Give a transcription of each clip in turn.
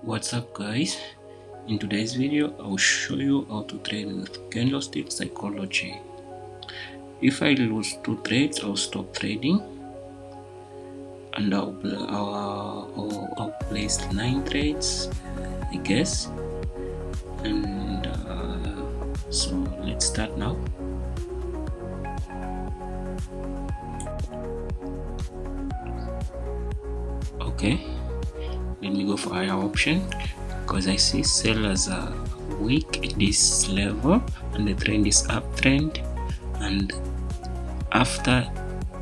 What's up guys, in today's video I'll show you how to trade with candlestick psychology. If I lose 2 trades I'll stop trading and I'll place 9 trades I guess, and so let's start now. Okay, let me go for higher option because I see sellers are weak at this level and the trend is uptrend, and after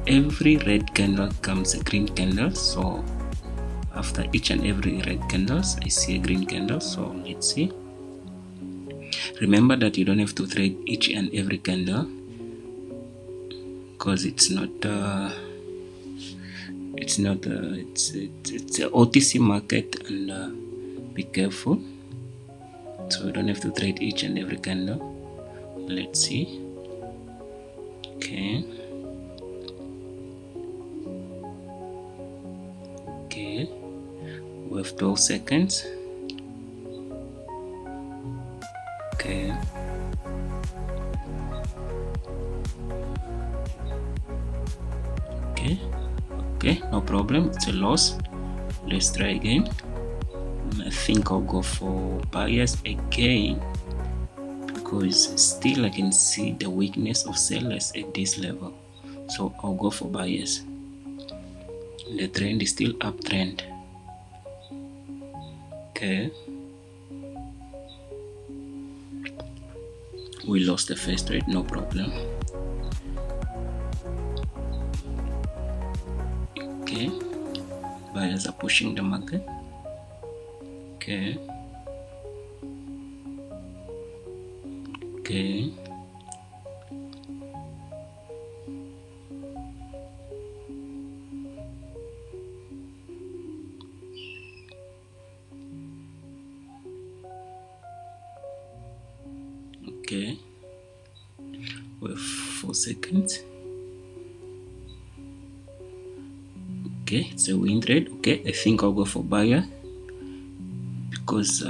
every red candle comes a green candle. So after each and every red candles I see a green candle. So let's see. Remember that you don't have to trade each and every candle because it's a OTC market, and be careful. So you don't have to trade each and every candle. Let's see. Okay, we have 12 seconds. Okay, no problem, it's a loss. Let's try again. I think I'll go for buyers again because still I can see the weakness of sellers at this level. So I'll go for buyers. The trend is still uptrend. Okay, we lost the first trade, no problem. Okay, buyers are pushing the market. Okay, we have 4 seconds. Okay, it's a win trade. Okay, I think I'll go for buyer because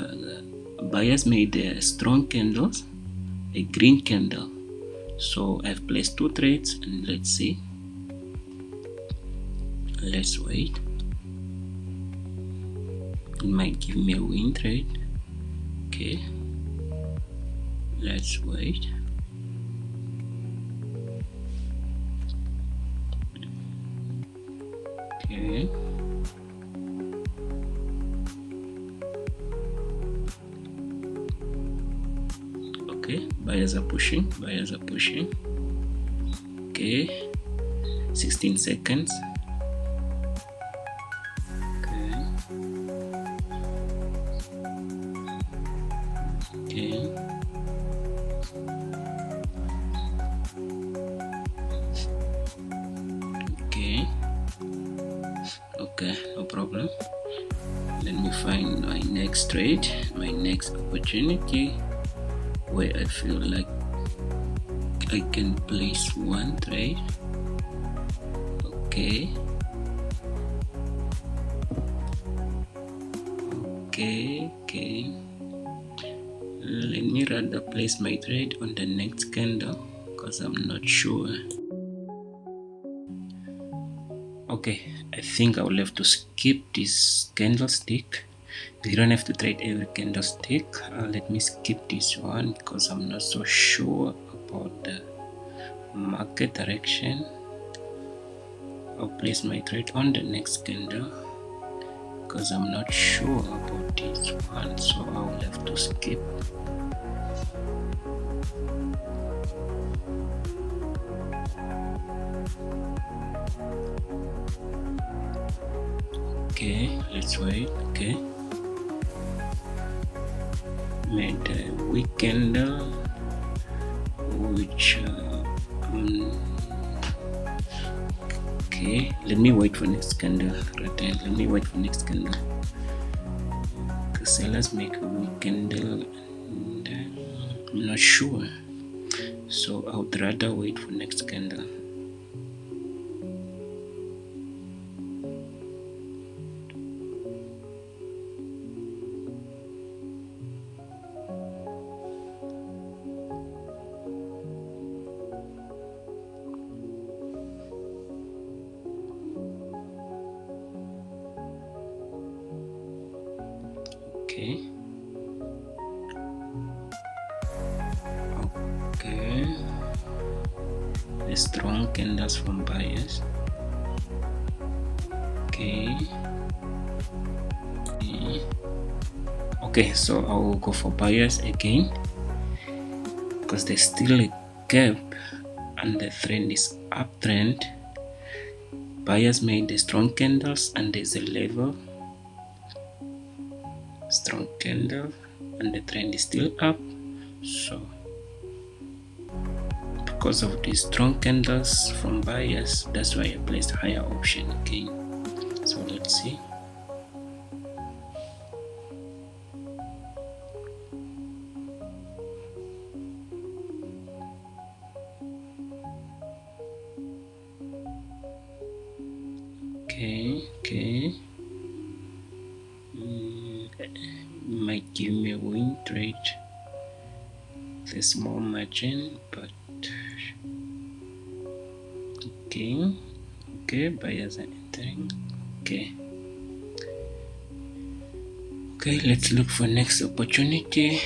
buyers made strong candles, a green candle. So I've placed 2 trades and let's see. Let's wait. It might give me a win trade. Okay, let's wait. Okay, buyers are pushing. Okay, 16 seconds. Okay, no problem. Let me find my next trade, my next opportunity where I feel like I can place 1 trade. Okay, let me rather place my trade on the next candle because I'm not sure. Okay, I think I will have to skip this candlestick. You don't have to trade every candlestick. Let me skip this one because I'm not so sure about the market direction. I'll place my trade on the next candle because I'm not sure about this one, so I will have to skip. Okay, let's wait. Okay, made a weak candle which okay, let me wait for next candle. Let me wait for next candle because sellers make a weak candle and I'm not sure, so I would rather wait for next candle. Okay. Okay. The strong candles from buyers. Okay. Okay, so I will go for buyers again because there's still a gap and the trend is uptrend. Buyers made the strong candles and there's a level, strong candle, and the trend is still up. So because of the strong candles from buyers, that's why I placed higher option again. So let's see. Okay. Might give me a win trade, the small margin, but okay, buyers are entering. Okay, let's look for next opportunity.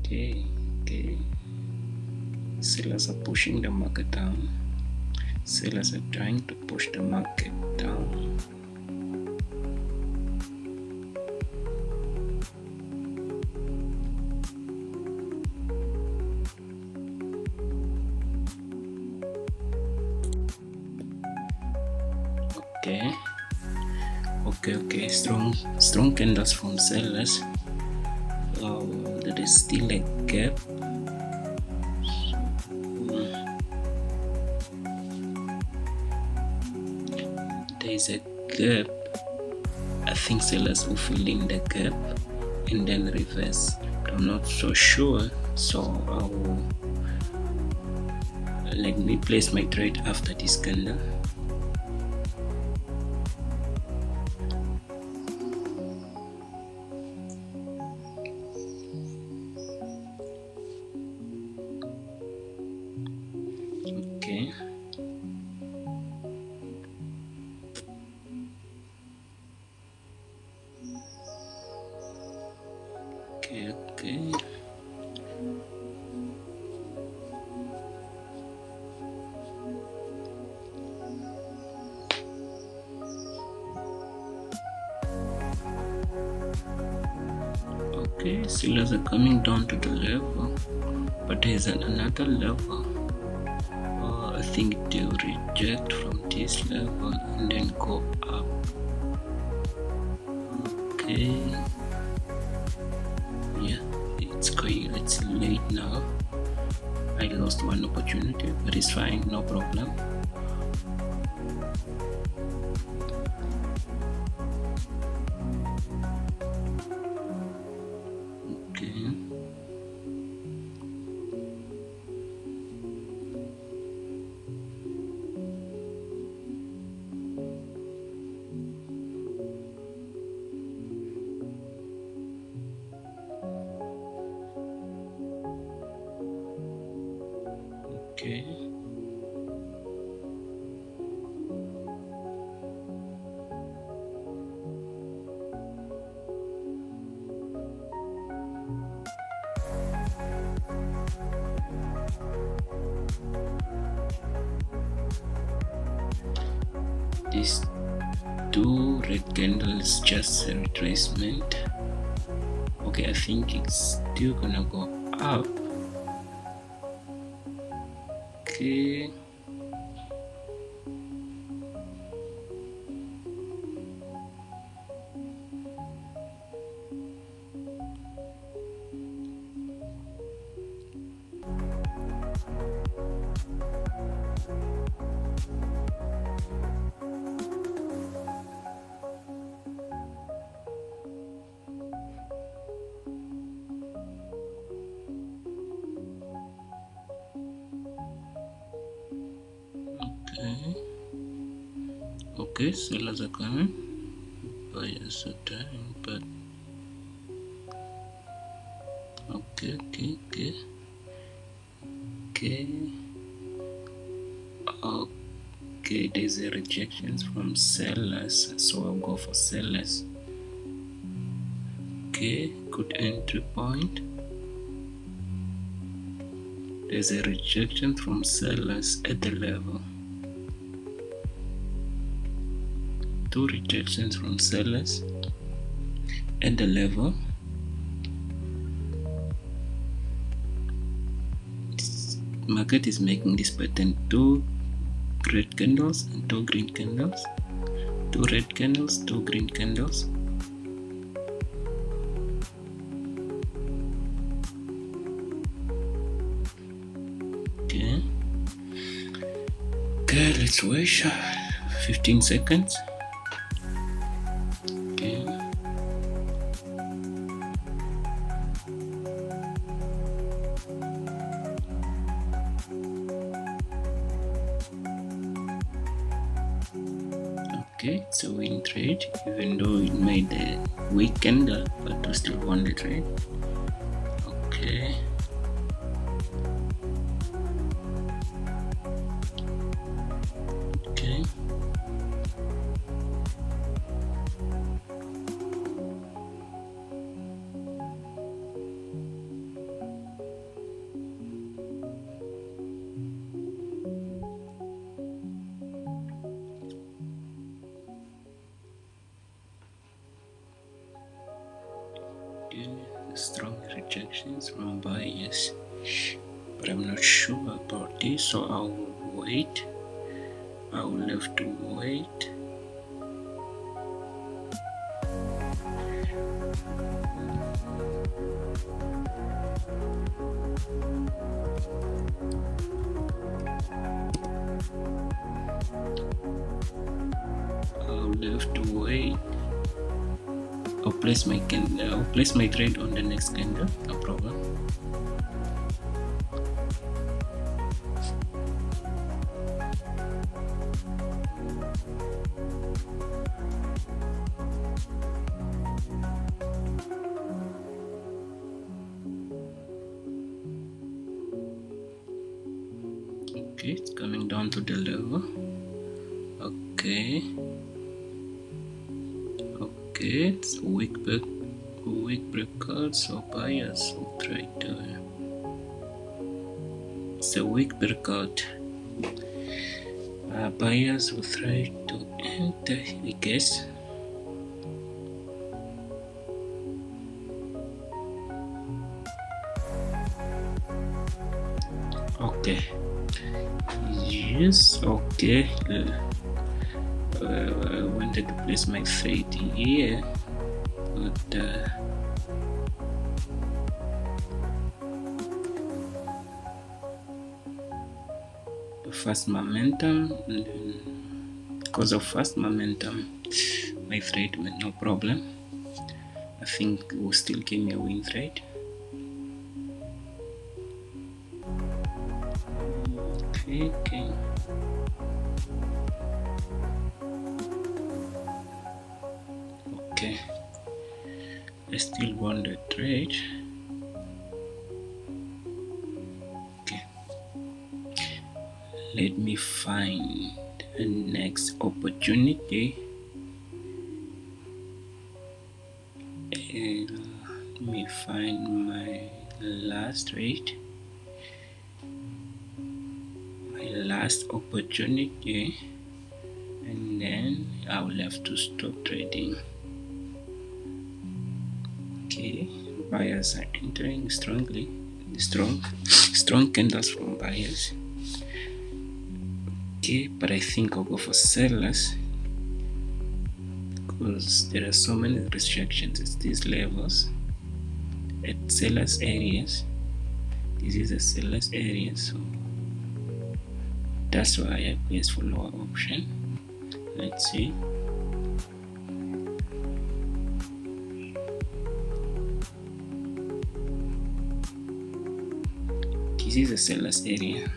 Okay. Sellers are pushing the market down. Sellers are trying to push the market down. Okay. Strong candles from sellers. There is still a gap. There is a gap. I think sellers will fill in the gap and then reverse. I'm not so sure, so I will let me place my trade after this candle. Okay. Okay, sellers are coming down to the level, but there is another level. I think they'll reject from this level and then go up. Okay. Yeah, it's late now. I lost one opportunity, but it's fine, no problem. Okay. These two red candles just a retracement. Okay, I think it's still gonna go up. Okay. Okay, sellers are coming, buyers are dying, but Okay. Okay, there's a rejections from sellers, so I'll go for sellers. Okay, good entry point. There's a rejection from sellers at the level. Two rejections from sellers at the level. This market is making this pattern: two red candles and two green candles, two red candles, two green candles. Okay, let's wait 15 seconds. Okay, it's a win trade, even though it made a weak candle, but we still won the trade. Okay. Strong rejections from buyers, but I'm not sure about this, so I will wait. I will have to wait. I'll place my trade on the next candle, no problem. Okay, it's coming down to the level. Okay, it's a weak breakout, so buyers will try to. It's a weak breakout. Buyers will try to enter, I guess. Okay. Yes. Okay. I wanted to place my trade here, but the fast momentum, and then because of fast momentum, my trade went no problem. I think it will still give me a win trade. Okay. Okay, I still won the trade. Okay, let me find the next opportunity. Let me find my last trade, my last opportunity, and then I will have to stop trading. Okay, buyers are entering strongly. Strong candles from buyers. Okay, but I think I'll go for sellers because there are so many restrictions at these levels, at sellers areas. This is a sellers area, so that's why I placed for lower option. Let's see. This is a seller's area.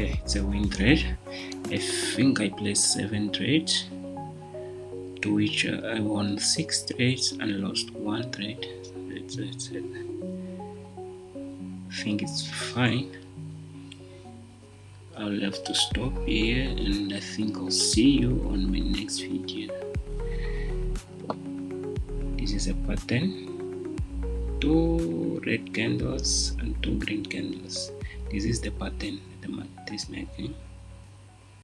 Okay, it's a win trade. I think I placed 7 trades, to which I won 6 trades and lost 1 trade. That's it. I think it's fine. I'll have to stop here, and I think I'll see you on my next video. This is a pattern, 2 red candles and 2 green candles. This is the pattern the market is making.